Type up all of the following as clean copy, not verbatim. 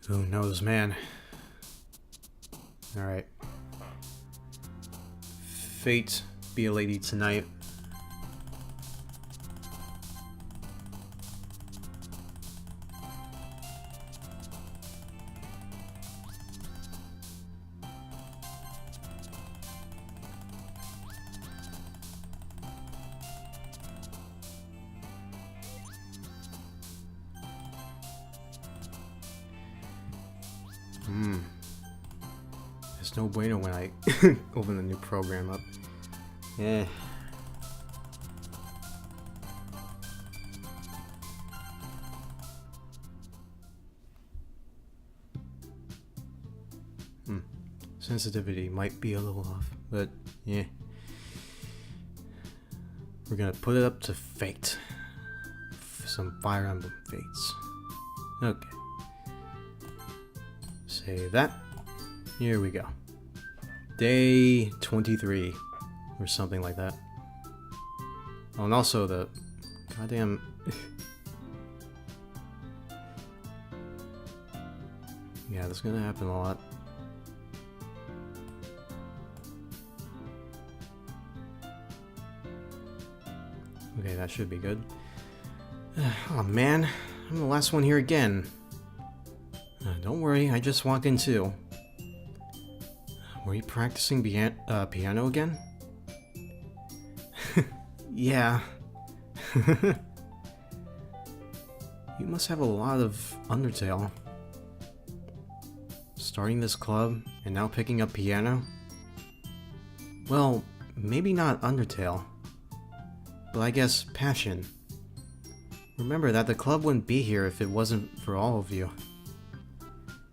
Who knows, man? Alright. Fate be a lady tonight. There's no bueno when I open the new program up. Yeah. Sensitivity might be a little off, but yeah. We're gonna put it up to fate. Some Fire Emblem Fates. Okay. Save that. Here we go. Day 23. Or something like that. Oh, and also the goddamn... yeah, that's gonna happen a lot. Okay, that should be good. Oh man, I'm the last one here again. Don't worry, I just walked in too. Were you practicing piano again? Yeah. You must have a lot of Undertale. Starting this club and now picking up piano? Well, maybe not Undertale, but I guess passion. Remember that the club wouldn't be here if it wasn't for all of you.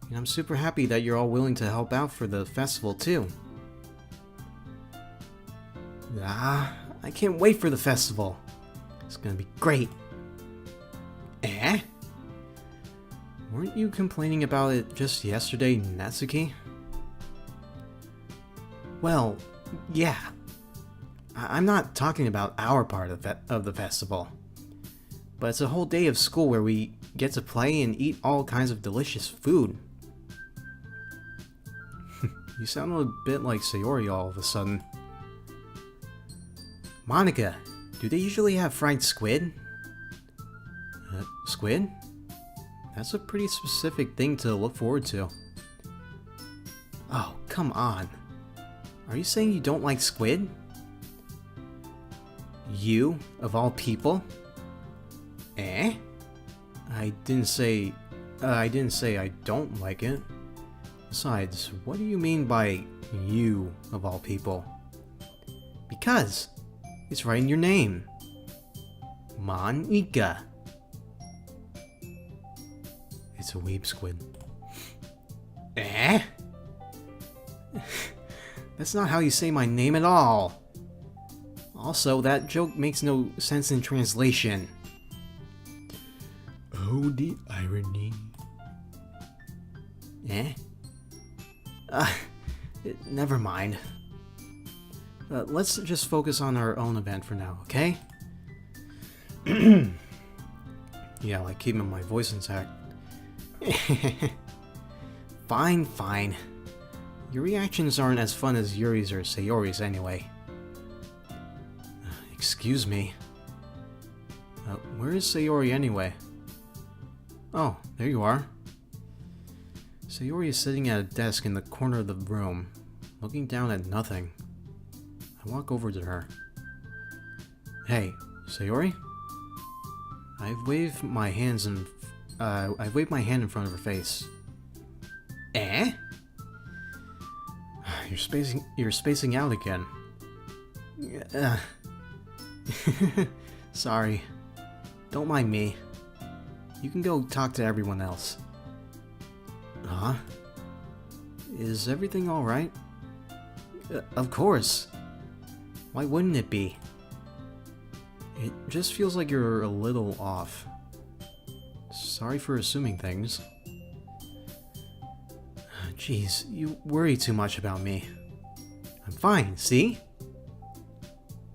And I'm super happy that you're all willing to help out for the festival too. I can't wait for the festival. It's gonna be great. Eh? Weren't you complaining about it just yesterday, Natsuki? Well, yeah. I'm not talking about our part of the festival. But it's a whole day of school where we get to play and eat all kinds of delicious food. You sound a bit like Sayori all of a sudden. Monica, do they usually have fried squid? Squid? That's a pretty specific thing to look forward to. Oh, come on. Are you saying you don't like squid? You, of all people? Eh? I didn't say I don't like it. Besides, what do you mean by you, of all people? Because it's right in your name. Monica. It's a weeb squid. Eh? That's not how you say my name at all. Also, that joke makes no sense in translation. Oh, the irony. Eh? Never mind. Let's just focus on our own event for now, okay? Yeah, like keeping my voice intact. Fine, fine. Your reactions aren't as fun as Yuri's or Sayori's anyway. Excuse me. Where is Sayori anyway? Oh, there you are. Sayori is sitting at a desk in the corner of the room, looking down at nothing. I walk over to her. Hey, Sayori? I've waved my hand in front of her face. Eh? You're spacing out again. Sorry. Don't mind me. You can go talk to everyone else. Huh? Is everything alright? Of course. Why wouldn't it be? It just feels like you're a little off. Sorry for assuming things. Jeez, you worry too much about me. I'm fine, see?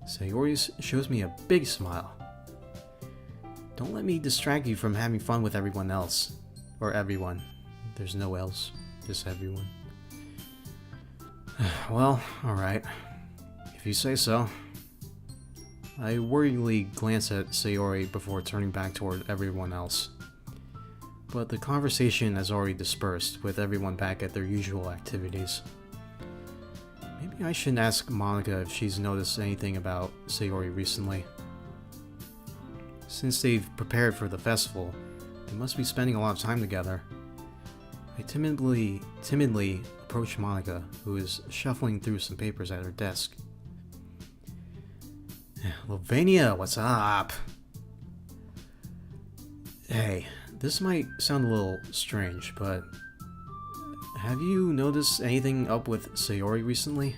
Sayori shows me a big smile. Don't let me distract you from having fun with everyone else. Or everyone. there's no else. Just everyone. Well, alright. If you say so. I worriedly glance at Sayori before turning back toward everyone else. But the conversation has already dispersed, with everyone back at their usual activities. Maybe I should ask Monika if she's noticed anything about Sayori recently. Since they've prepared for the festival, they must be spending a lot of time together. I timidly approach Monika, who is shuffling through some papers at her desk. Lovania, what's up? Hey, this might sound a little strange, but have you noticed anything up with Sayori recently?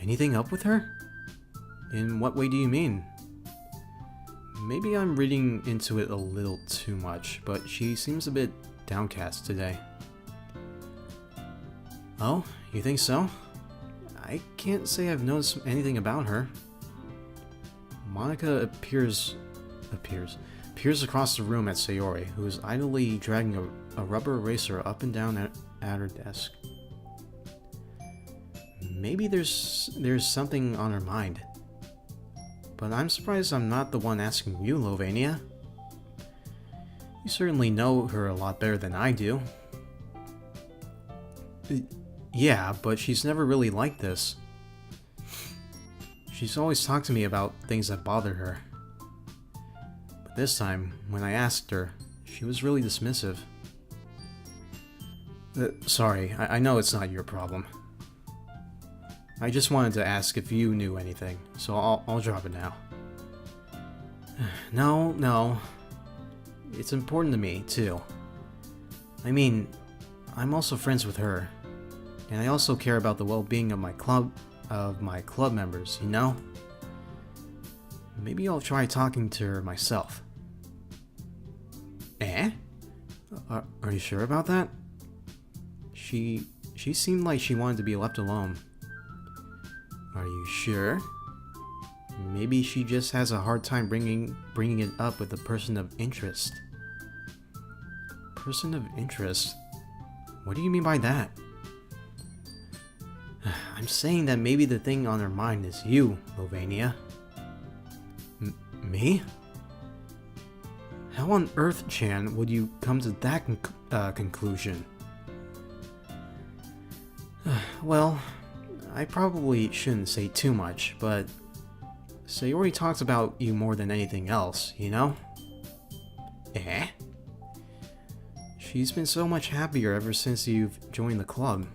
Anything up with her? In what way do you mean? Maybe I'm reading into it a little too much, but she seems a bit downcast today. Oh, you think so? I can't say I've noticed anything about her. Monika appears across the room at Sayori, who is idly dragging a rubber eraser up and down at her desk. Maybe there's something on her mind. But I'm surprised I'm not the one asking you, Lovania. You certainly know her a lot better than I do. Yeah, but she's never really like this. She's always talked to me about things that bothered her. But this time, when I asked her, she was really dismissive. Sorry, I know it's not your problem. I just wanted to ask if you knew anything, so I'll drop it now. No. It's important to me, too. I mean, I'm also friends with her. And I also care about the well-being of my club members, you know? Maybe I'll try talking to her myself. Eh? Are you sure about that? She seemed like she wanted to be left alone. Are you sure? Maybe she just has a hard time bringing it up with a person of interest. Person of interest? What do you mean by that? I'm saying that maybe the thing on her mind is you, Lovania. Me? How on earth, Chan, would you come to that conclusion? Well, I probably shouldn't say too much, but Sayori talks about you more than anything else, you know? Eh? She's been so much happier ever since you've joined the club.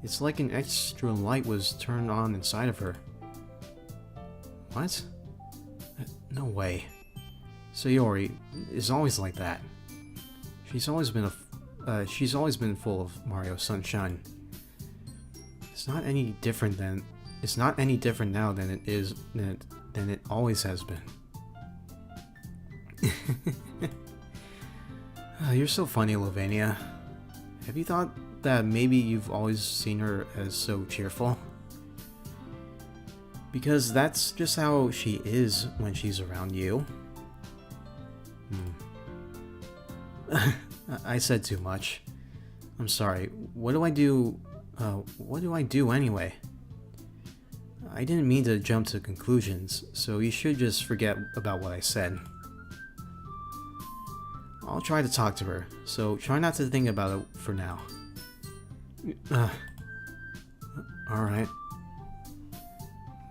It's like an extra light was turned on inside of her. What? No way. Sayori is always like that. She's always been full of Mario Sunshine. It's not any different now than it always has been. You're so funny, Lovania. Have you thought that maybe you've always seen her as so cheerful? Because that's just how she is when she's around you. I said too much. I'm sorry. What do I do? What do I do anyway? I didn't mean to jump to conclusions, so you should just forget about what I said. I'll try to talk to her, so try not to think about it for now. Alright.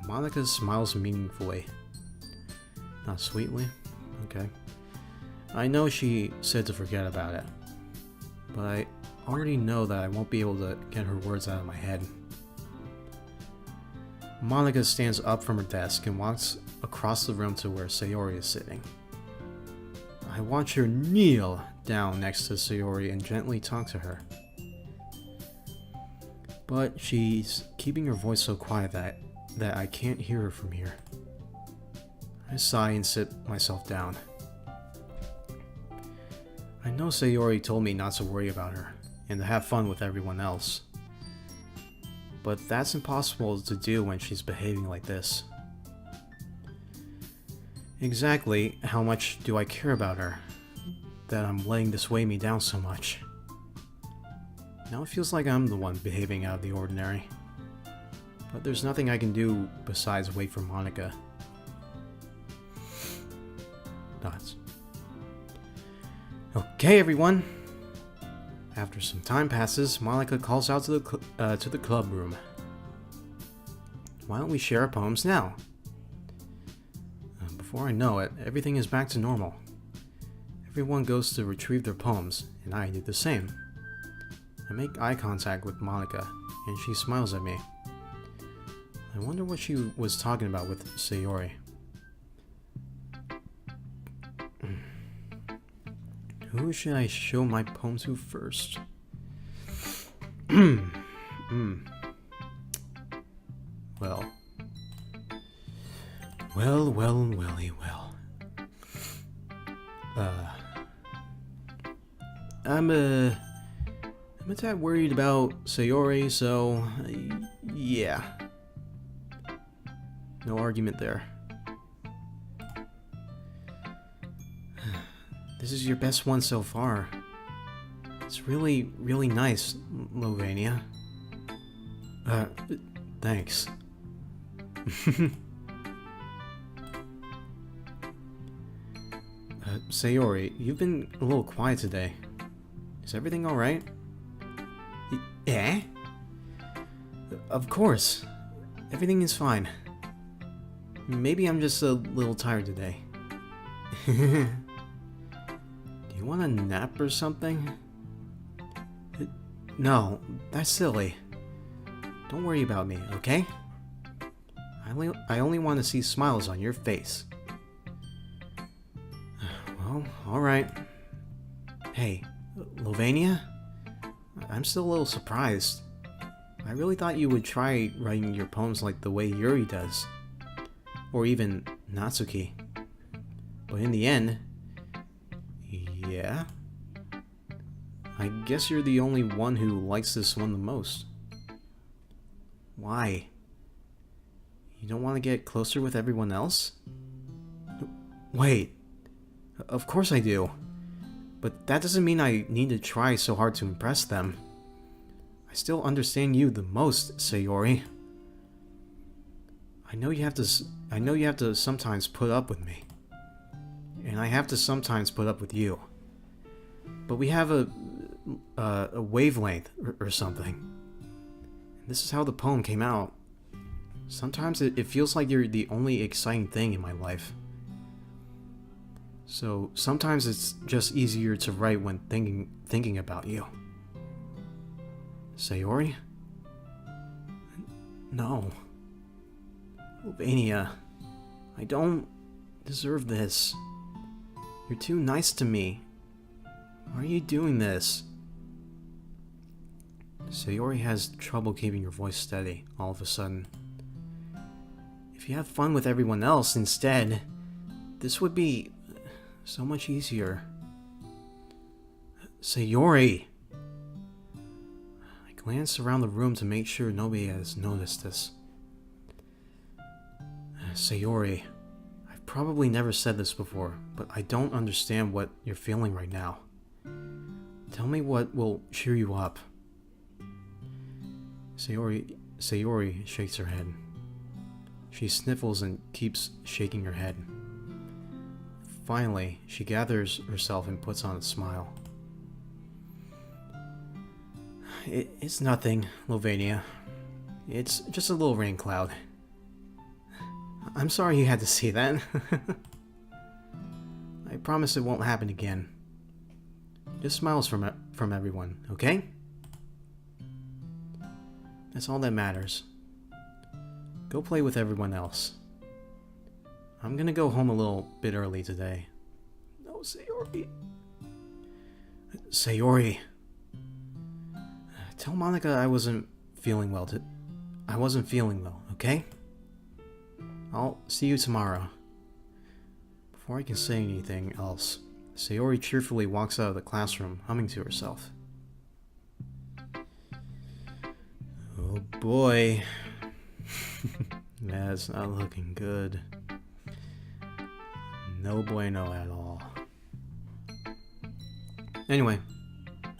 Monika smiles meaningfully. Not sweetly? Okay. I know she said to forget about it, but I already know that I won't be able to get her words out of my head. Monika stands up from her desk and walks across the room to where Sayori is sitting. I watch her kneel down next to Sayori and gently talk to her. But she's keeping her voice so quiet that I can't hear her from here. I sigh and sit myself down. I know Sayori told me not to worry about her and to have fun with everyone else. But that's impossible to do when she's behaving like this. Exactly how much do I care about her? that I'm letting this weigh me down so much. Now it feels like I'm the one behaving out of the ordinary. But there's nothing I can do besides wait for Monika. Dots. Okay, everyone. After some time passes, Monika calls out to the club room. Why don't we share our poems now? Before I know it, everything is back to normal. Everyone goes to retrieve their poems, and I do the same. I make eye contact with Monika, and she smiles at me. I wonder what she was talking about with Sayori. Who should I show my poem to first? Well. I'm a tad worried about Sayori, so yeah. No argument there. This is your best one so far. It's really, really nice, Lovania. Thanks. Sayori, you've been a little quiet today. Is everything alright? Yeah? Of course. Everything is fine. Maybe I'm just a little tired today. Do you want a nap or something? No, that's silly. Don't worry about me, okay? I only want to see smiles on your face. Well, alright. Hey, Lovania? I'm still a little surprised. I really thought you would try writing your poems like the way Yuri does. Or even Natsuki. But in the end... Yeah? I guess you're the only one who likes this one the most. Why? You don't want to get closer with everyone else? Wait. Of course I do. But that doesn't mean I need to try so hard to impress them. I still understand you the most, Sayori. I know you have to sometimes put up with me. And I have to sometimes put up with you. But we have a wavelength or something. This is how the poem came out. Sometimes it feels like you're the only exciting thing in my life. So sometimes it's just easier to write when thinking about you. Sayori? No. Lovania, I don't deserve this. You're too nice to me. Why are you doing this? Sayori has trouble keeping her voice steady all of a sudden. If you have fun with everyone else instead, this would be so much easier. Sayori! I glance around the room to make sure nobody has noticed this. Sayori, I've probably never said this before, but I don't understand what you're feeling right now. Tell me what will cheer you up. Sayori shakes her head. She sniffles and keeps shaking her head. Finally, she gathers herself and puts on a smile. It's nothing, Lovania. It's just a little rain cloud. I'm sorry you had to see that. I promise it won't happen again. Just smiles from everyone, okay? That's all that matters. Go play with everyone else. I'm gonna go home a little bit early today. No, Sayori. Sayori. Tell Monika I wasn't feeling well, okay? I'll see you tomorrow. Before I can say anything else, Sayori cheerfully walks out of the classroom, humming to herself. Oh boy. That's not looking good. No bueno at all. Anyway,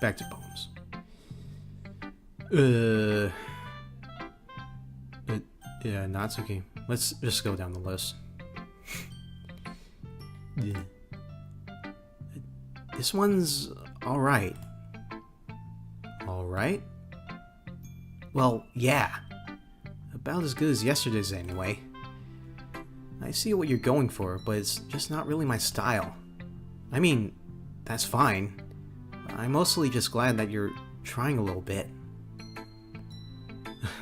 back to poems. Yeah, Natsuki. Let's just go down the list. Yeah. This one's alright. Alright? Well, yeah. About as good as yesterday's anyway. I see what you're going for, but it's just not really my style. I mean, that's fine. I'm mostly just glad that you're trying a little bit.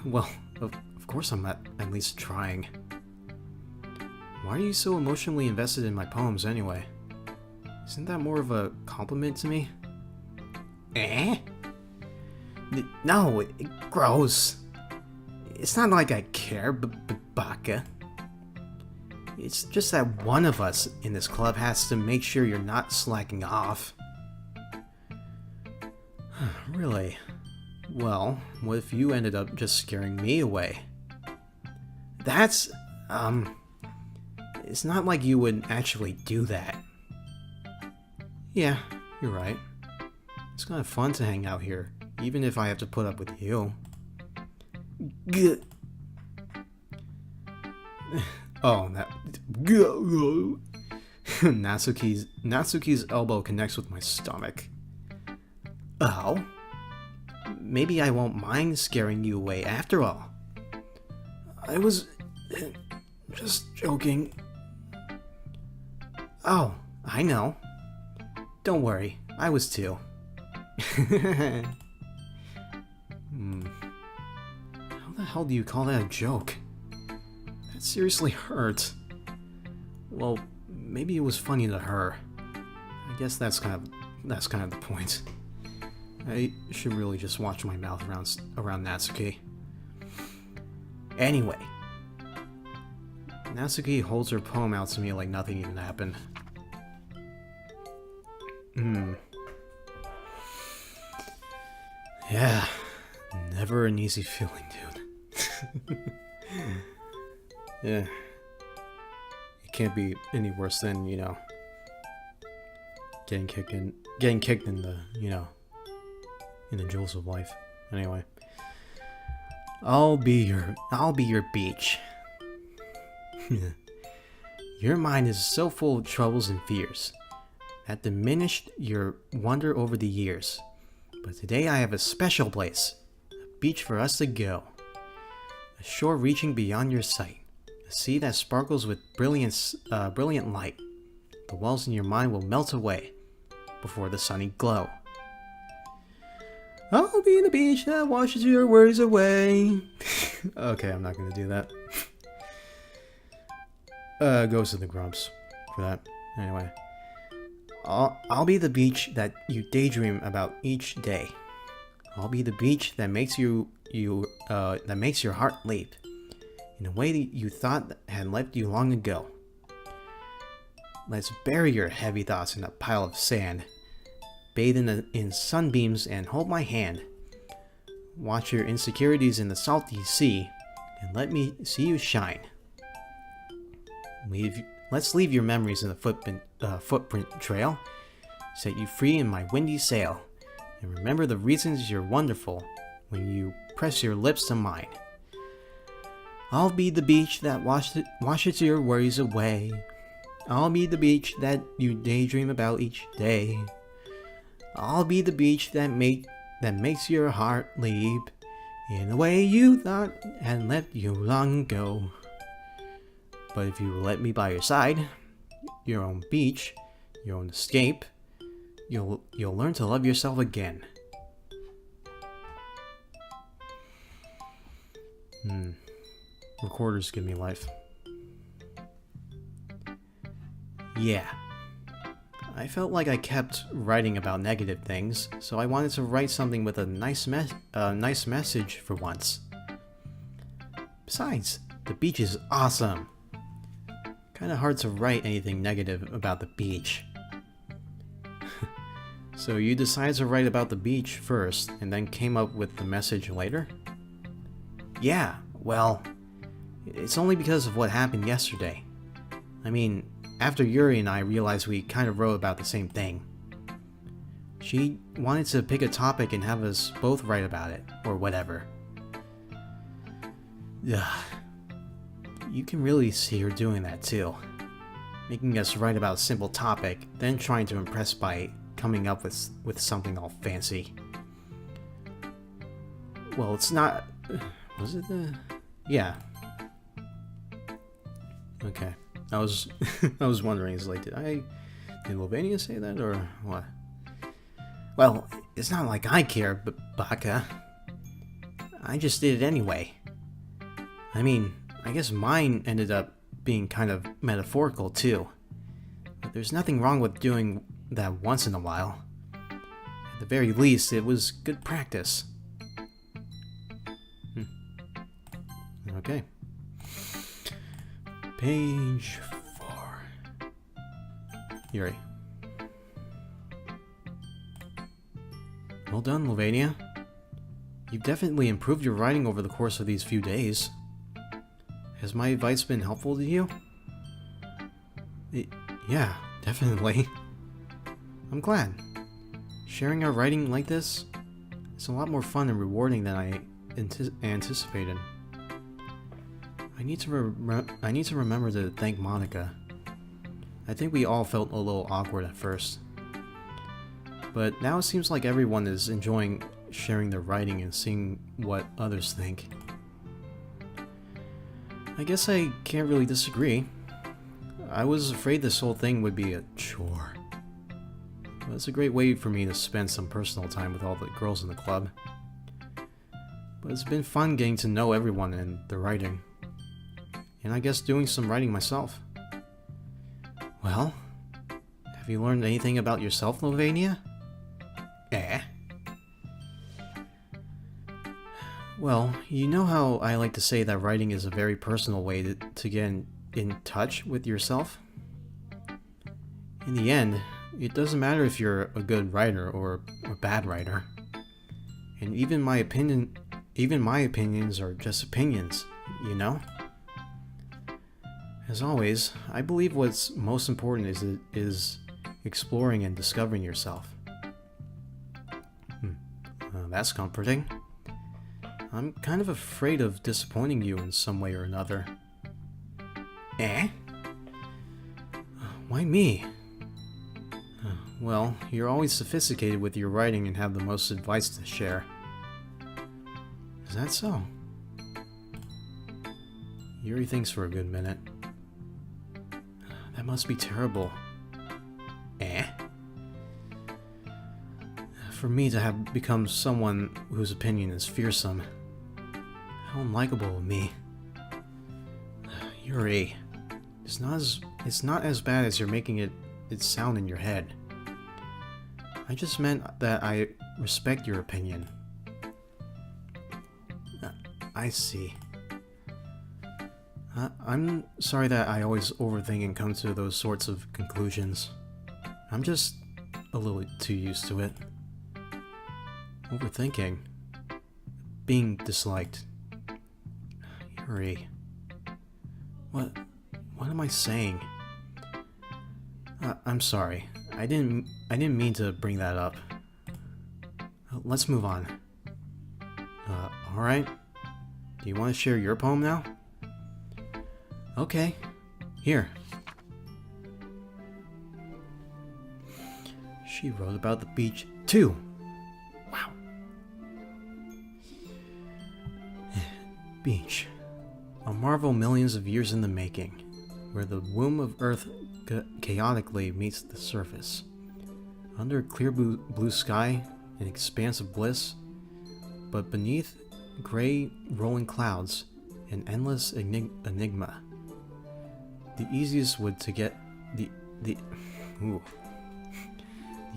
Well, of course I'm at least trying. Why are you so emotionally invested in my poems anyway? Isn't that more of a compliment to me? Eh? No, gross. It's not like I care, baka. It's just that one of us in this club has to make sure you're not slacking off. Really? Well, what if you ended up just scaring me away? That's, it's not like you would actually do that. Yeah, you're right. It's kind of fun to hang out here, even if I have to put up with you. Oh, that... Natsuki's elbow connects with my stomach. Oh? Maybe I won't mind scaring you away after all. I was... just joking. Oh, I know. Don't worry, I was too. How the hell do you call that a joke? That seriously hurt. Well, maybe it was funny to her. I guess that's kind of the point. I should really just watch my mouth around Natsuki. Anyway, Natsuki holds her poem out to me like nothing even happened. Yeah, never an easy feeling, dude. Yeah, it can't be any worse than, you know, getting kicked in the, you know, in the jewels of life. Anyway, I'll be your beach. Your mind is so full of troubles and fears that diminished your wonder over the years. But today I have a special place, a beach for us to go. A shore reaching beyond your sight, a sea that sparkles with brilliant light. The walls in your mind will melt away before the sunny glow. I'll be the beach that washes your worries away. Okay, I'm not gonna do that. Goes to the grumps for that. Anyway. I'll be the beach that you daydream about each day. I'll be the beach that makes that makes your heart leap in a way that you thought had left you long ago. Let's bury your heavy thoughts in a pile of sand. Bathe in sunbeams and hold my hand. Watch your insecurities in the salty sea and let me see you shine. Let's leave your memories in the footprint trail. Set you free in my windy sail. And remember the reasons you're wonderful when you press your lips to mine. I'll be the beach that washes your worries away. I'll be the beach that you daydream about each day. I'll be the beach that makes your heart leap in a way you thought had left you long ago. But if you let me by your side, your own beach, your own escape, you'll learn to love yourself again. Recorders give me life. Yeah. I felt like I kept writing about negative things, so I wanted to write something with a nice message for once. Besides, the beach is awesome. Kinda hard to write anything negative about the beach. So you decided to write about the beach first, and then came up with the message later? Yeah, well, it's only because of what happened yesterday. I mean, after Yuri and I realized we kind of wrote about the same thing. She wanted to pick a topic and have us both write about it, or whatever. Ugh. You can really see her doing that too. Making us write about a simple topic, then trying to impress by coming up with something all fancy. Well, it's not... Was it the... Yeah. Okay. I was wondering, it's like, did Lovania say that, or what? Well, it's not like I care, but Baka. I just did it anyway. I mean, I guess mine ended up being kind of metaphorical too. But there's nothing wrong with doing that once in a while. At the very least, it was good practice. Okay. Page 4. Yuri. Well done, Lovania. You've definitely improved your writing over the course of these few days. Has my advice been helpful to you? Yeah, definitely. I'm glad. Sharing our writing like this is a lot more fun and rewarding than I anticipated. I need to remember to thank Monica. I think we all felt a little awkward at first. But now it seems like everyone is enjoying sharing their writing and seeing what others think. I guess I can't really disagree. I was afraid this whole thing would be a chore. But it's a great way for me to spend some personal time with all the girls in the club. But it's been fun getting to know everyone and their writing. And I guess doing some writing myself. Well, have you learned anything about yourself, Lovania? Well, you know how I like to say that writing is a very personal way to get in touch with yourself? In the end, it doesn't matter if you're a good writer or a bad writer. And even my opinions are just opinions, you know? As always, I believe what's most important is exploring and discovering yourself. That's comforting. I'm kind of afraid of disappointing you in some way or another. Why me? Well, you're always sophisticated with your writing and have the most advice to share. Is that so? Yuri thinks for a good minute. That must be terrible. For me to have become someone whose opinion is fearsome. How unlikable of me. Yuri, it's not as bad as you're making it sound in your head. I just meant that I respect your opinion. I see. I'm sorry that I always overthink and come to those sorts of conclusions. I'm just a little too used to it. Overthinking. Being disliked. Yuri. What am I saying? I'm sorry. I didn't mean to bring that up. Let's move on. Alright. Do you want to share your poem now? Okay. Here. She wrote about the beach too. Wow. Beach. A marvel millions of years in the making, where the womb of Earth chaotically meets the surface. Under a clear blue sky, an expanse of bliss, but beneath gray rolling clouds, an endless enigma. The easiest wood to get the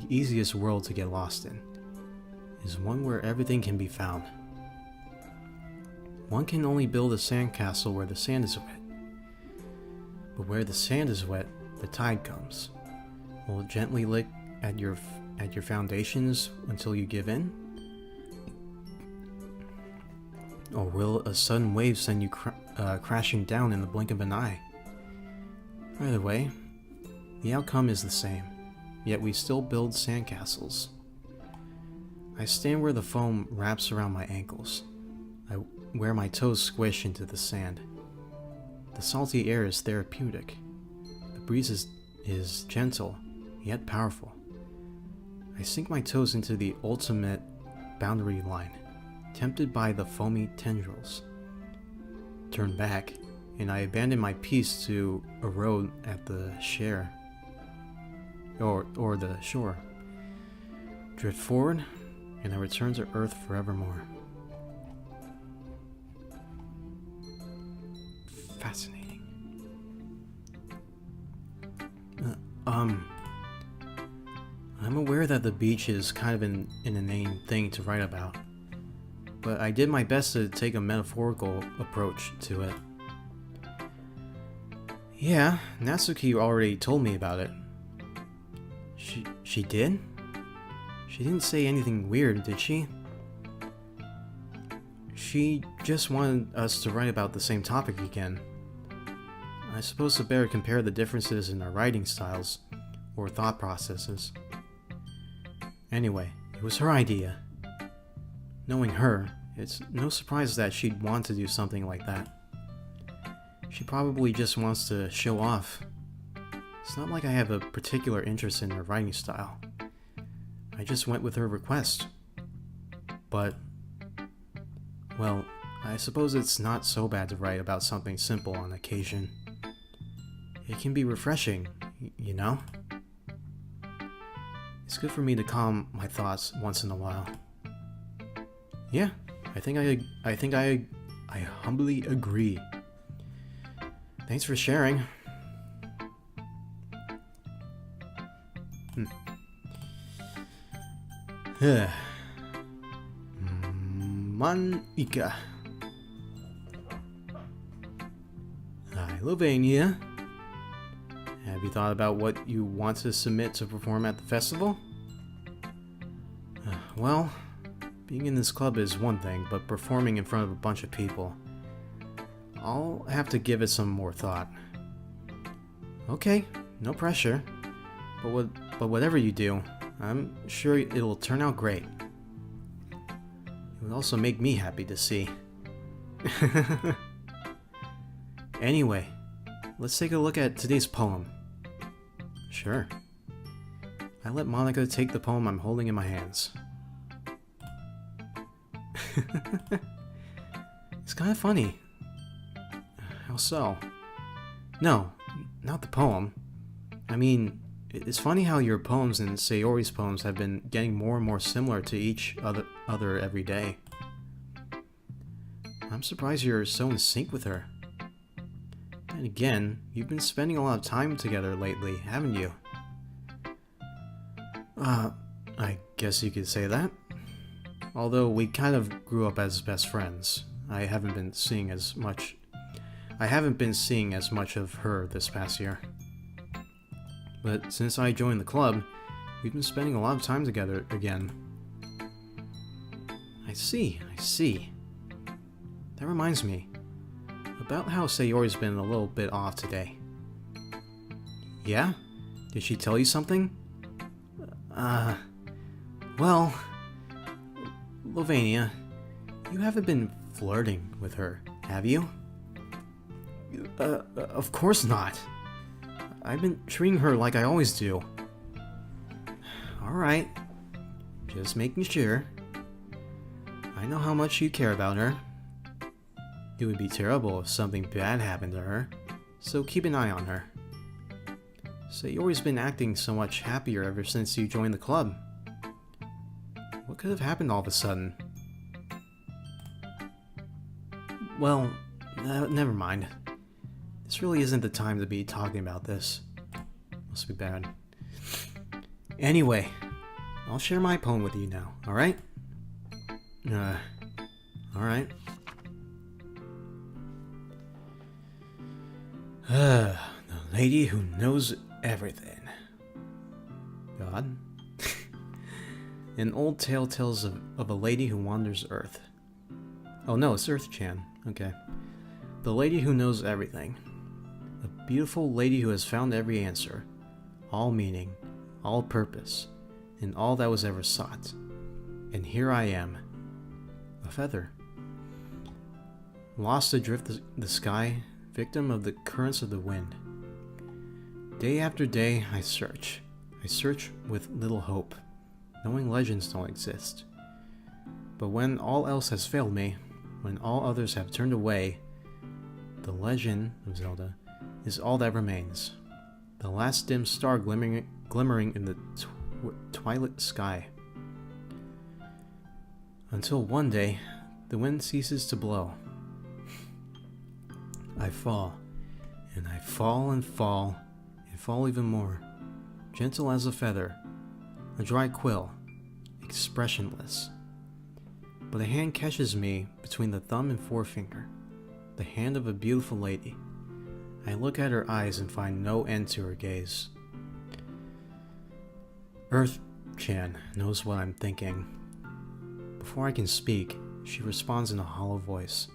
easiest world to get lost in is one where everything can be found. One can only build a sandcastle where the sand is wet. But where the sand is wet, the tide comes. Will it gently lick at your foundations until you give in? Or will a sudden wave send you crashing down in the blink of an eye? Either way, the outcome is the same, yet we still build sandcastles, I stand where the foam wraps around my ankles, where my toes squish into the sand. The salty air is therapeutic. The breeze is gentle, yet powerful. I sink my toes into the ultimate boundary line, tempted by the foamy tendrils. Turn back, and I abandon my piece to erode at the shore. Or the shore. Drift forward, and I return to Earth forevermore. Fascinating. I'm aware that the beach is kind of an inane thing to write about, but I did my best to take a metaphorical approach to it. Yeah, Natsuki already told me about it. She did? She didn't say anything weird, did she? She just wanted us to write about the same topic again. I suppose I better compare the differences in our writing styles, or thought processes. Anyway, it was her idea. Knowing her, it's no surprise that she'd want to do something like that. She probably just wants to show off. It's not like I have a particular interest in her writing style. I just went with her request. But, well, I suppose it's not so bad to write about something simple on occasion. It can be refreshing, you know? It's good for me to calm my thoughts once in a while. Yeah, I think I humbly agree. Thanks for sharing. Manika. Mattlovania. Have you thought about what you want to submit to perform at the festival? Well, being in this club is one thing, but performing in front of a bunch of people, I'll have to give it some more thought. Okay, no pressure. But whatever you do, I'm sure it'll turn out great. It would also make me happy to see. Anyway, let's take a look at today's poem. Sure. I let Monica take the poem I'm holding in my hands. It's kind of funny. How so? No, not the poem. I mean, it's funny how your poems and Sayori's poems have been getting more and more similar to each other every day. I'm surprised you're so in sync with her. And again, you've been spending a lot of time together lately, haven't you? I guess you could say that. Although we kind of grew up as best friends, I haven't been seeing as much of her this past year. But since I joined the club, we've been spending a lot of time together again. I see. That reminds me about how Sayori's been a little bit off today. Yeah? Did she tell you something? Well, Lovania, you haven't been flirting with her, have you? Of course not. I've been treating her like I always do. Alright. Just making sure. I know how much you care about her. It would be terrible if something bad happened to her, so keep an eye on her. Sayori's been acting so much happier ever since you joined the club. What could have happened all of a sudden? Well, never mind. This really isn't the time to be talking about this. Must be bad. Anyway, I'll share my poem with you now, alright? Alright. The lady who knows everything. God? An old tale tells of a lady who wanders Earth. Oh no, it's Earth-chan. Okay. The lady who knows everything. A beautiful lady who has found every answer, all meaning, all purpose, and all that was ever sought. And here I am, a feather. Lost adrift the sky, victim of the currents of the wind. Day after day, I search. I search with little hope, knowing legends don't exist. But when all else has failed me, when all others have turned away, the legend of Zelda is all that remains. The last dim star glimmering in the twilight sky. Until one day, the wind ceases to blow. I fall, and I fall and fall, and fall even more, gentle as a feather, a dry quill, expressionless. But a hand catches me between the thumb and forefinger, the hand of a beautiful lady. I look at her eyes and find no end to her gaze. Earth-chan knows what I'm thinking. Before I can speak, she responds in a hollow voice.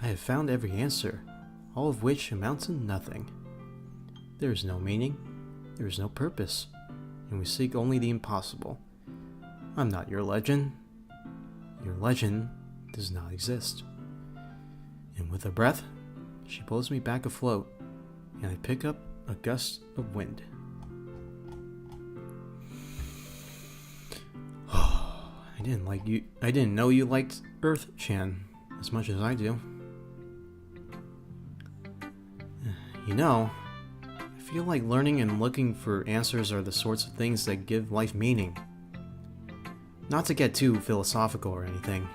I have found every answer, all of which amount to nothing. There is no meaning, there is no purpose, and we seek only the impossible. I'm not your legend. Your legend does not exist. And with a breath, she pulls me back afloat, and I pick up a gust of wind. I didn't know you liked Earth-chan as much as I do. You know, I feel like learning and looking for answers are the sorts of things that give life meaning. Not to get too philosophical or anything,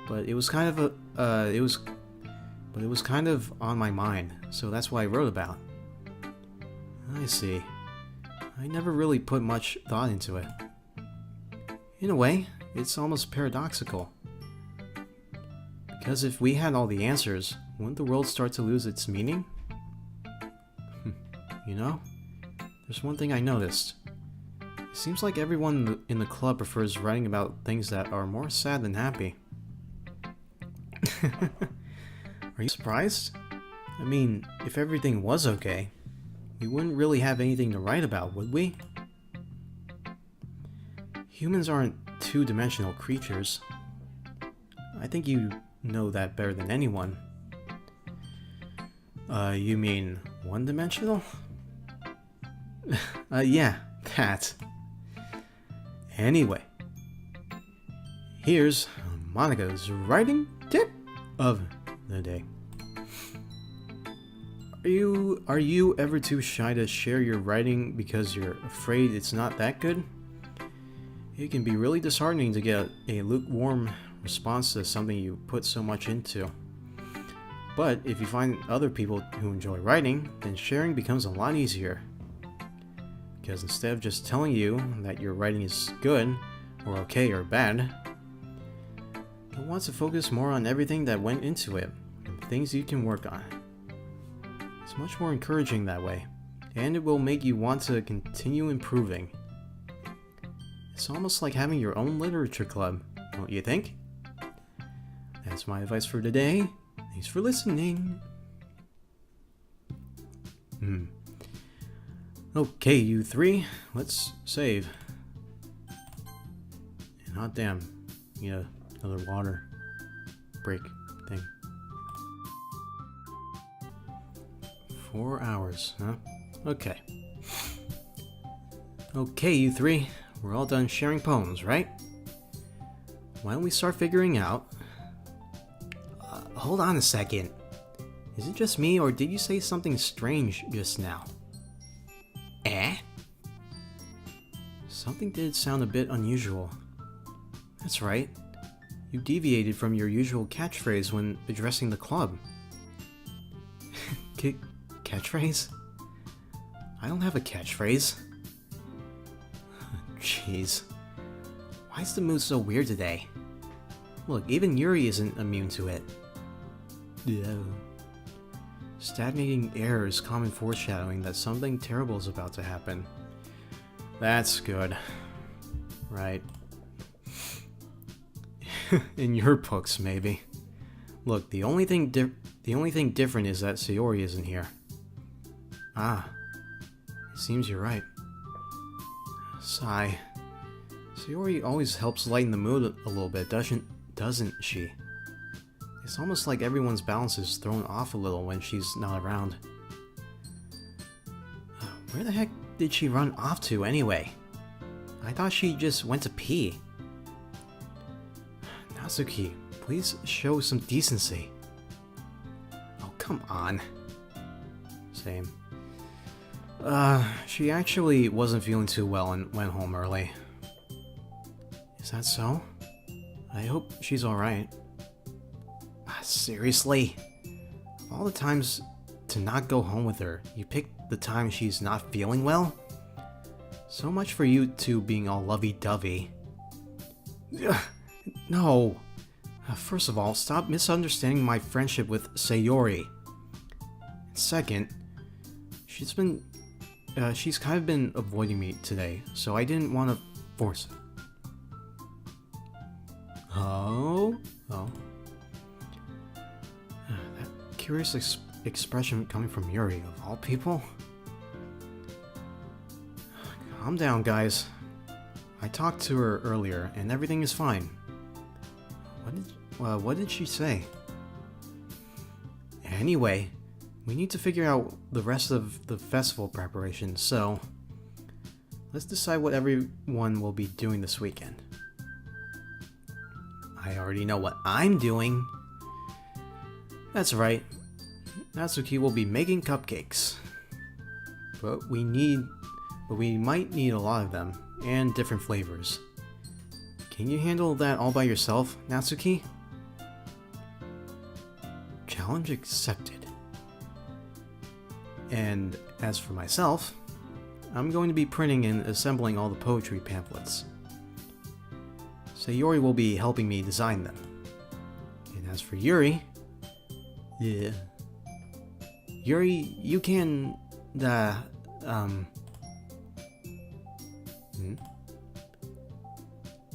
but it was kind of on my mind, so that's what I wrote about. I see. I never really put much thought into it. In a way, it's almost paradoxical. Because if we had all the answers, wouldn't the world start to lose its meaning? You know, there's one thing I noticed. It seems like everyone in the club prefers writing about things that are more sad than happy. Are you surprised? I mean, if everything was okay, we wouldn't really have anything to write about, would we? Humans aren't two-dimensional creatures. I think you know that better than anyone. You mean one-dimensional? Yeah, that. Anyway, here's Monica's writing tip of the day. Are you ever too shy to share your writing because you're afraid it's not that good? It can be really disheartening to get a lukewarm response to something you put so much into. But if you find other people who enjoy writing, then sharing becomes a lot easier. Because instead of just telling you that your writing is good, or okay, or bad, you'll want to focus more on everything that went into it, and things you can work on. It's much more encouraging that way, and it will make you want to continue improving. It's almost like having your own literature club, don't you think? That's my advice for today. Thanks for listening. Okay, you three, let's save. And hot damn, need another water break thing. 4 hours, huh? Okay. Okay, you three, we're all done sharing poems, right? Why don't we start figuring out... hold on a second. Is it just me, or did you say something strange just now? Something did sound a bit unusual. That's right. You deviated from your usual catchphrase when addressing the club. Catchphrase? I don't have a catchphrase. Jeez. Why is the mood so weird today? Look, even Yuri isn't immune to it. Stagnating air is common foreshadowing that something terrible is about to happen. That's good. Right. In your books, maybe. Look, the only thing different is that Sayori isn't here. Ah, it seems you're right. Sigh. Sayori always helps lighten the mood a little bit, doesn't she? It's almost like everyone's balance is thrown off a little when she's not around. Where the heck did she run off to anyway? I thought she just went to pee. Natsuki, please show some decency. Oh, come on. Same. She actually wasn't feeling too well and went home early. Is that so? I hope she's alright. Seriously? Of all the times to not go home with her, you pick the time she's not feeling well? So much for you two being all lovey-dovey. No. First of all, stop misunderstanding my friendship with Sayori. Second, she's kind of been avoiding me today, so I didn't want to force it. Oh? That curious expression coming from Yuri, of all people? Calm down, guys. I talked to her earlier, and everything is fine. What did she say? Anyway, we need to figure out the rest of the festival preparation, so let's decide what everyone will be doing this weekend. I already know what I'm doing. That's right. Natsuki will be making cupcakes. But we might need a lot of them, and different flavors. Can you handle that all by yourself, Natsuki? Challenge accepted. And as for myself, I'm going to be printing and assembling all the poetry pamphlets. Sayori will be helping me design them. And as for Yuri... Yuri, you can...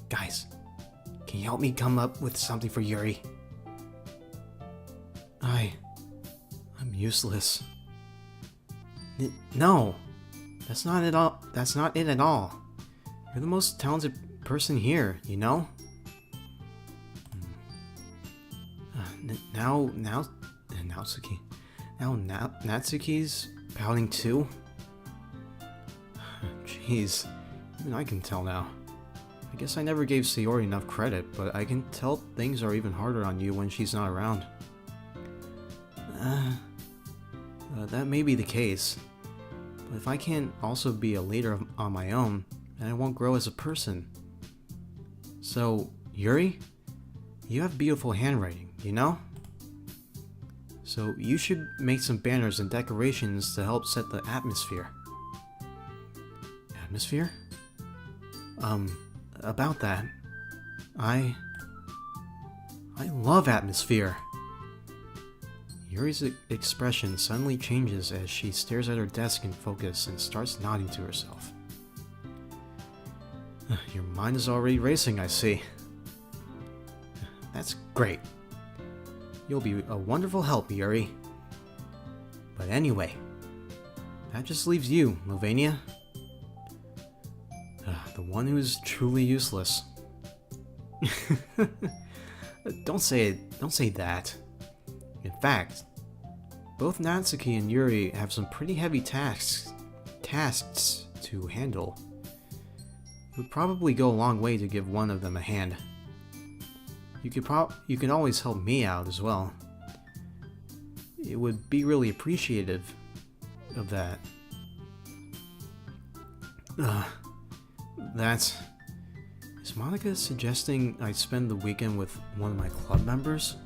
Guys, can you help me come up with something for Yuri? I'm useless. No! That's not it all. That's not it at all. You're the most talented person here, you know? Natsuki. Now Natsuki's pouting too? Jeez, even I can tell now. I guess I never gave Sayori enough credit, but I can tell things are even harder on you when she's not around. That may be the case. But if I can't also be a leader on my own, then I won't grow as a person. So, Yuri, you have beautiful handwriting, you know? So you should make some banners and decorations to help set the atmosphere. Atmosphere? About that, I love atmosphere. Yuri's expression suddenly changes as she stares at her desk in focus and starts nodding to herself. Your mind is already racing, I see. That's great. You'll be a wonderful help, Yuri. But anyway, that just leaves you, Lovania. The one who's truly useless. Don't say that. In fact, both Natsuki and Yuri have some pretty heavy tasks to handle. It would probably go a long way to give one of them a hand. You could always help me out as well. It would be really appreciative of that. Is Monica suggesting I spend the weekend with one of my club members?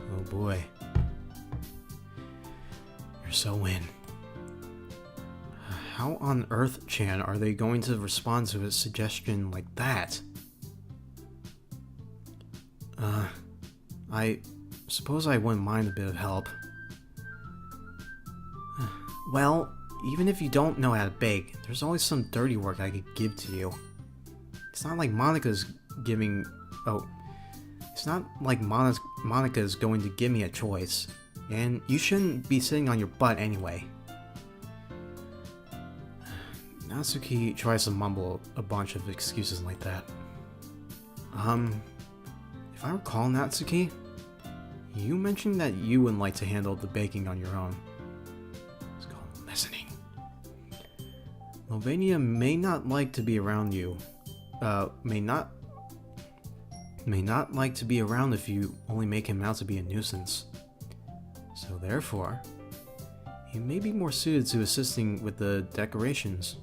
Oh boy. You're so in. How on earth, Chan, are they going to respond to a suggestion like that? I suppose I wouldn't mind a bit of help. Well, even if you don't know how to bake, there's always some dirty work I could give to you. It's not like Monica's giving... Oh, It's not like Monica is going to give me a choice, and you shouldn't be sitting on your butt anyway. Natsuki tries to mumble a bunch of excuses like that. If I recall, Natsuki, you mentioned that you would like to handle the baking on your own. It's called listening. Lovania may not like to be around you. May not like to be around if you only make him out to be a nuisance. So therefore, he may be more suited to assisting with the decorations.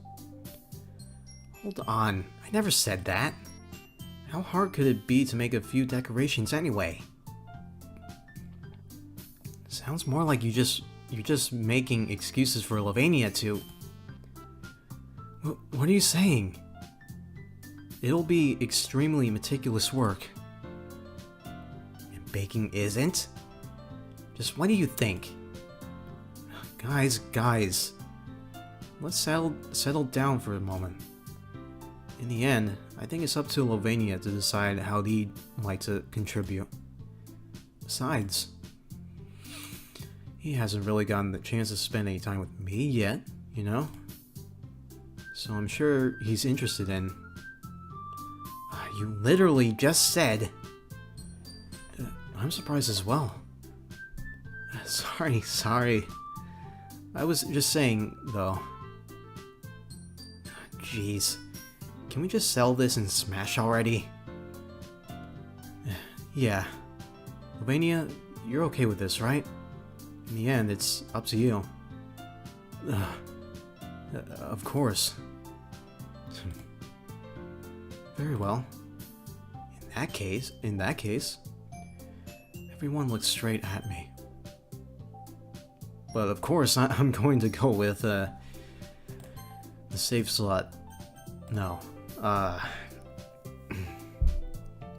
Hold on, I never said that. How hard could it be to make a few decorations anyway? Sounds more like you're just making excuses for Lovania to... What are you saying? It'll be extremely meticulous work. And baking isn't? Just what do you think? Guys, let's settle down for a moment. In the end, I think it's up to Lovania to decide how he'd like to contribute. Besides, he hasn't really gotten the chance to spend any time with me yet, you know? So I'm sure he's interested in... You literally just said... I'm surprised as well. Sorry. I was just saying, though. Jeez. Can we just sell this and smash already? Yeah. Lovania, you're okay with this, right? In the end, it's up to you. Of course. Very well. In that case, everyone looks straight at me. But of course, I'm going to go with the safe slot. No. I'm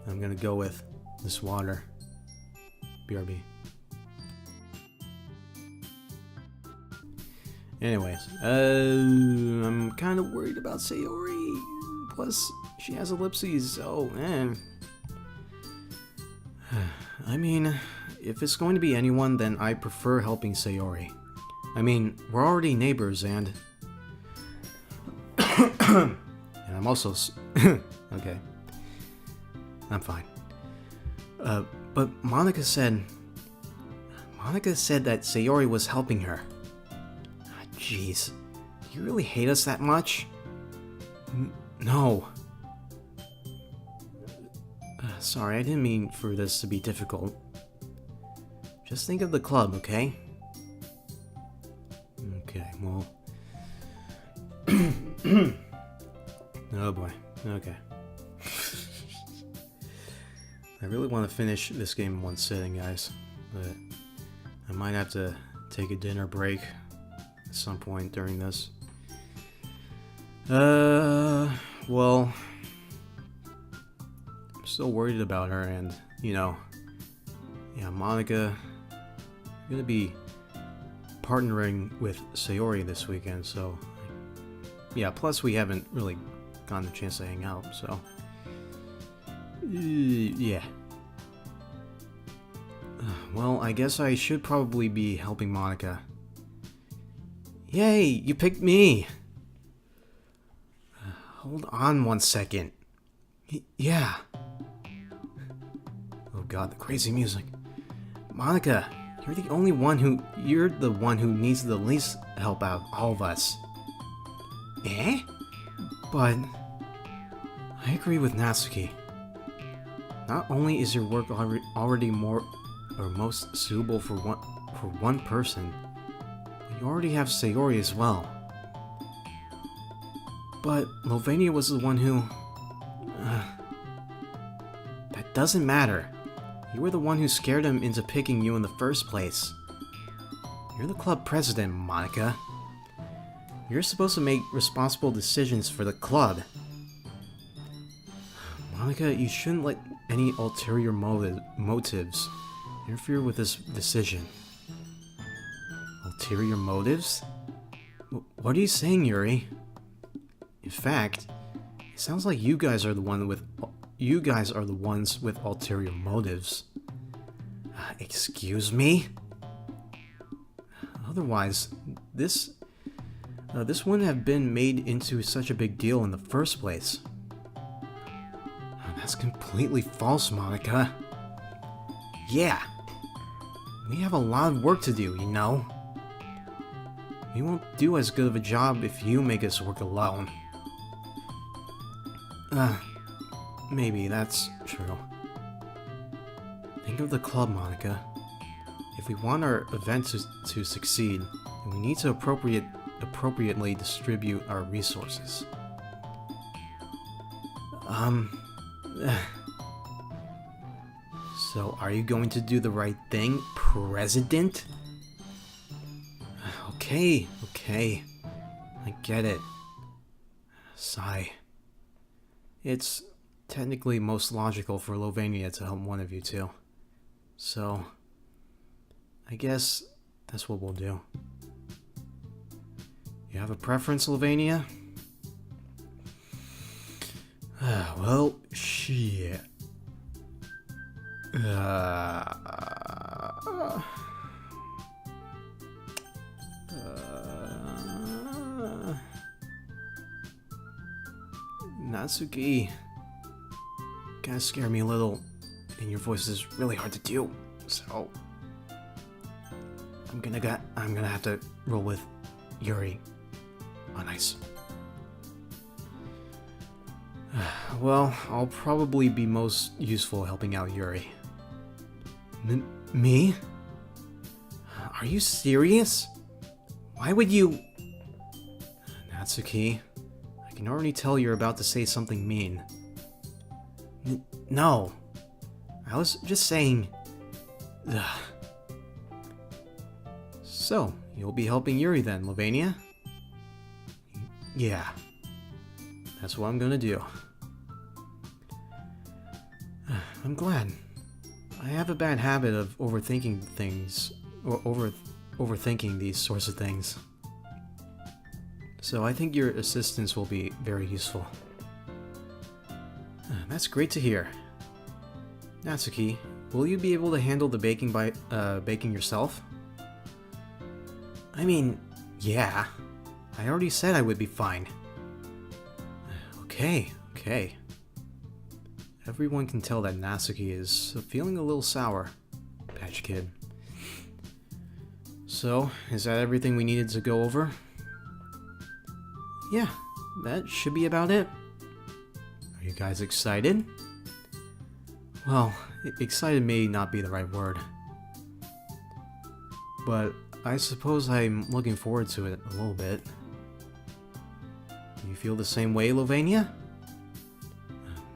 gonna go with this water. BRB. Anyways, I'm kind of worried about Sayori. Plus, she has ellipses, so, I mean, if it's going to be anyone, then I prefer helping Sayori. I mean, we're already neighbors, and... and I'm also... okay. I'm fine. But Monica said that Sayori was helping her. Jeez. Do you really hate us that much? No. Sorry, I didn't mean for this to be difficult. Just think of the club, okay? Okay, well... oh boy, okay. I really want to finish this game in one sitting, guys, but I might have to take a dinner break at some point during this. Well, I'm still worried about her, and, you know, yeah, Monica, I'm gonna be partnering with Sayori this weekend, so, yeah, plus we haven't really gotten a chance to hang out, so, yeah. Well, I guess I should probably be helping Monica. Yay, you picked me! Hold on one second. Yeah. Oh god, the crazy music. Monica, you're the one who needs the least help out of all of us. Eh? But I agree with Natsuki. Not only is your work already most suitable for one person, but you already have Sayori as well. But Lovania was the one who... that doesn't matter. You were the one who scared him into picking you in the first place. You're the club president, Monica. You're supposed to make responsible decisions for the club. Monica, you shouldn't let any ulterior motives interfere with this decision. Ulterior motives? What are you saying, Yuri? In fact, it sounds like you guys are the one with you guys are the ones with ulterior motives. Excuse me? Otherwise, this wouldn't have been made into such a big deal in the first place. That's completely false, Monica. Yeah. We have a lot of work to do, you know? We won't do as good of a job if you make us work alone. Maybe that's true. Think of the club, Monica. If we want our event to succeed, then we need to appropriately distribute our resources. So are you going to do the right thing, President? Okay. I get it. Sigh. It's technically most logical for Lovania to help one of you two. So, I guess that's what we'll do. You have a preference, Lovania? Well, shit. Natsuki, kinda scare me a little, and your voice is really hard to do, so I'm gonna have to roll with Yuri on ice. Well, I'll probably be most useful helping out Yuri. Me? Are you serious? Why would you... Natsuki, I can already tell you're about to say something mean. No. I was just saying... Ugh. So, you'll be helping Yuri then, Lovania? Yeah. That's what I'm gonna do. I'm glad. I have a bad habit of overthinking things, or overthinking these sorts of things. So I think your assistance will be very useful. That's great to hear. Natsuki, will you be able to handle the baking baking yourself? I mean, yeah. I already said I would be fine. Okay. Everyone can tell that Natsuki is feeling a little sour, Patch Kid. So, is that everything we needed to go over? Yeah, that should be about it. Are you guys excited? Well, excited may not be the right word. But I suppose I'm looking forward to it a little bit. Do you feel the same way, Lovania?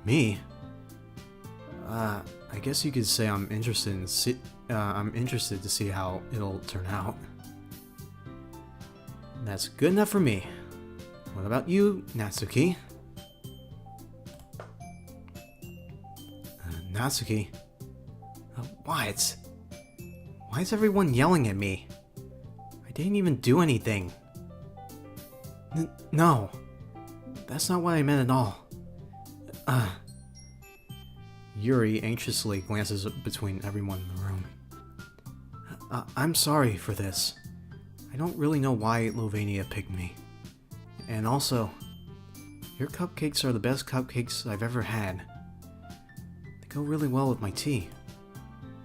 Me? I guess you could say I'm interested to see how it'll turn out. That's good enough for me. What about you, Natsuki? Natsuki? What? Why is everyone yelling at me? I didn't even do anything. No. That's not what I meant at all. Yuri anxiously glances between everyone in the room. I'm sorry for this. I don't really know why Lovania picked me. And also, your cupcakes are the best cupcakes I've ever had. They go really well with my tea.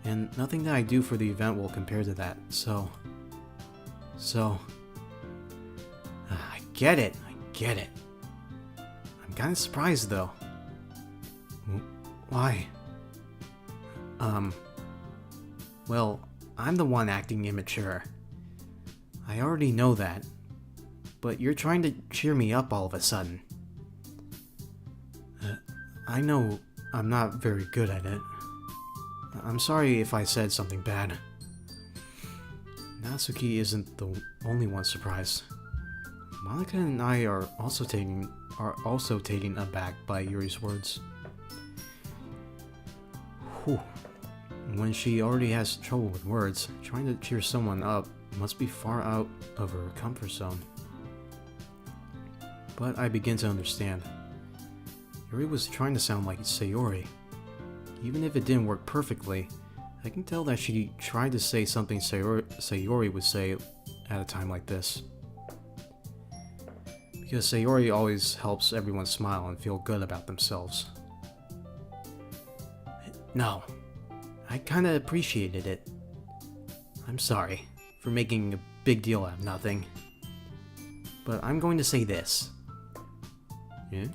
And nothing that I do for the event will compare to that, so... I get it. I'm kinda surprised though. Why? Well, I'm the one acting immature. I already know that. But you're trying to cheer me up all of a sudden. I know I'm not very good at it. I'm sorry if I said something bad. Natsuki isn't the only one surprised. Monica and I are also taken aback by Yuri's words. Whew. When she already has trouble with words, trying to cheer someone up must be far out of her comfort zone. But I begin to understand. Yuri was trying to sound like Sayori. Even if it didn't work perfectly, I can tell that she tried to say something Sayori would say at a time like this. Because Sayori always helps everyone smile and feel good about themselves. No, I kinda appreciated it. I'm sorry for making a big deal out of nothing. But I'm going to say this. Yeah?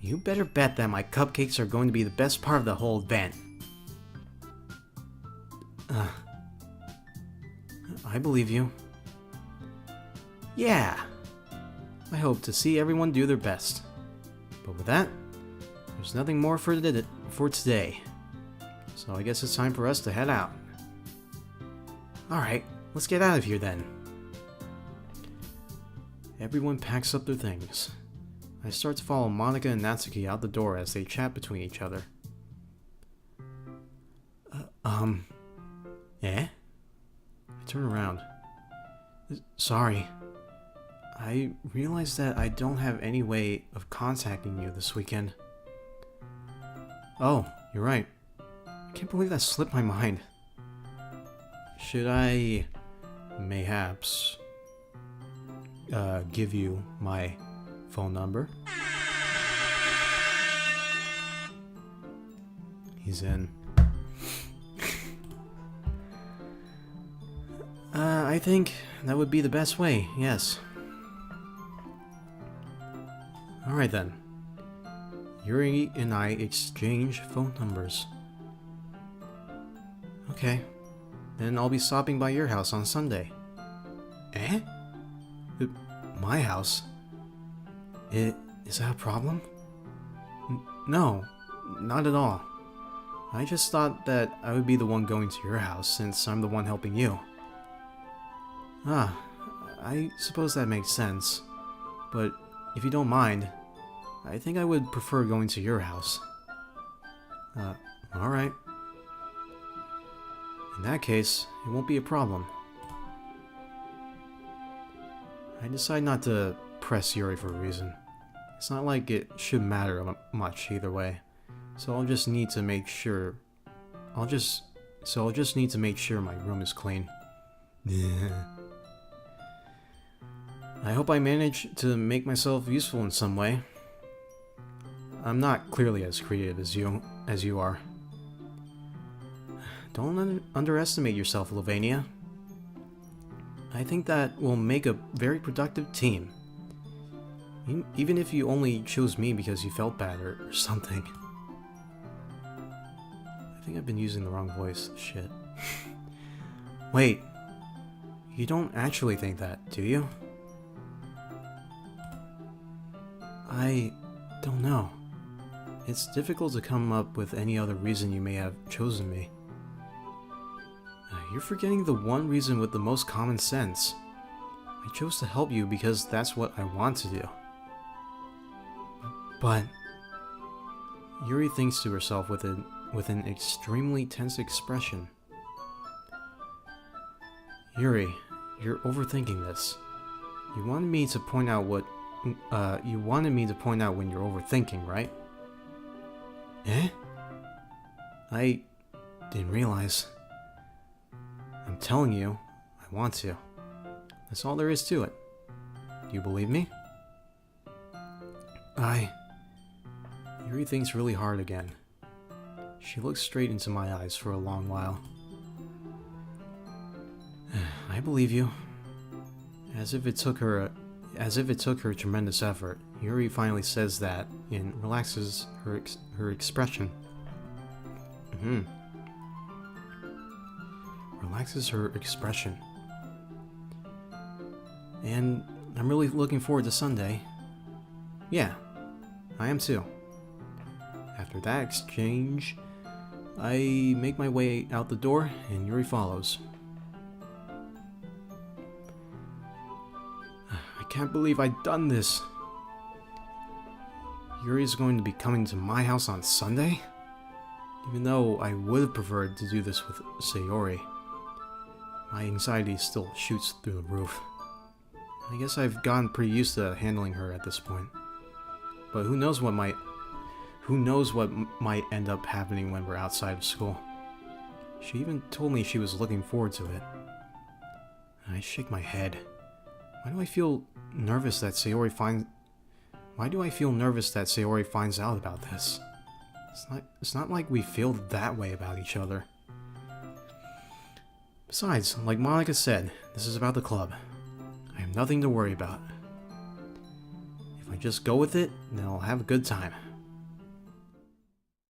You better bet that my cupcakes are going to be the best part of the whole event. I believe you. Yeah. I hope to see everyone do their best. But with that, there's nothing more for today. So I guess it's time for us to head out. Alright, let's get out of here then. Everyone packs up their things. I start to follow Monika and Natsuki out the door as they chat between each other. Eh? I turn around. Sorry. I realized that I don't have any way of contacting you this weekend. Oh, you're right. I can't believe that slipped my mind. Should I, mayhaps, give you my phone number? He's in. I think that would be the best way, yes. Alright then. Yuri and I exchange phone numbers. Okay. Then I'll be stopping by your house on Sunday. Eh? My house? Is that a problem? No, not at all. I just thought that I would be the one going to your house since I'm the one helping you. Ah, I suppose that makes sense. But if you don't mind, I think I would prefer going to your house. Alright. In that case, it won't be a problem. I decide not to press Yuri for a reason. It's not like it should matter much either way. So I'll just need to make sure my room is clean. I hope I manage to make myself useful in some way. I'm not clearly as creative as you are. Don't underestimate yourself, Lovania. I think that will make a very productive team. Even if you only chose me because you felt bad or something. I think I've been using the wrong voice. Shit. Wait. You don't actually think that, do you? I don't know. It's difficult to come up with any other reason you may have chosen me. You're forgetting the one reason with the most common sense. I chose to help you because that's what I want to do. But Yuri thinks to herself with an extremely tense expression. Yuri, you're overthinking this. You wanted me to point out when you're overthinking, right? Eh? I didn't realize. I'm telling you, I want to. That's all there is to it. Do you believe me? Yuri thinks really hard again. She looks straight into my eyes for a long while. I believe you. As if it took her tremendous effort, Yuri finally says that and relaxes her expression. Relaxes her expression. And I'm really looking forward to Sunday. Yeah, I am too. After that exchange, I make my way out the door and Yuri follows. I can't believe I've done this. Yuri's going to be coming to my house on Sunday? Even though I would have preferred to do this with Sayori. My anxiety still shoots through the roof. I guess I've gotten pretty used to handling her at this point. But who knows what might end up happening when we're outside of school. She even told me she was looking forward to it. I shake my head. Why do I feel nervous that Sayori finds out about this? It's not like we feel that way about each other. Besides, like Monica said, this is about the club. I have nothing to worry about. If I just go with it, then I'll have a good time.